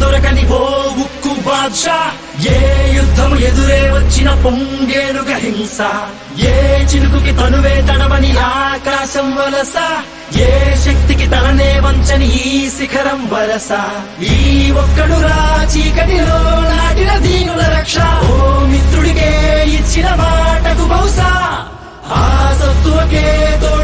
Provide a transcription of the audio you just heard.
దొరకని ఓ ఉక్కు బాద్షా, ఏ యుద్ధము ఎదురే వచ్చిన పొంగేలుగ హింస, ఏ చినుకుకి తనువే తడవని ఆకాశం వలస, ఏ శక్తికి తలనే వంచని ఈ శిఖరం వరస, ఈ ఒక్కడు రా చీకటిలో నాటిన దీనుల రక్ష, ఓ మిత్రుడికే ఇచ్చిన మాటకు బహుశా ఆ సత్తువకే తోడు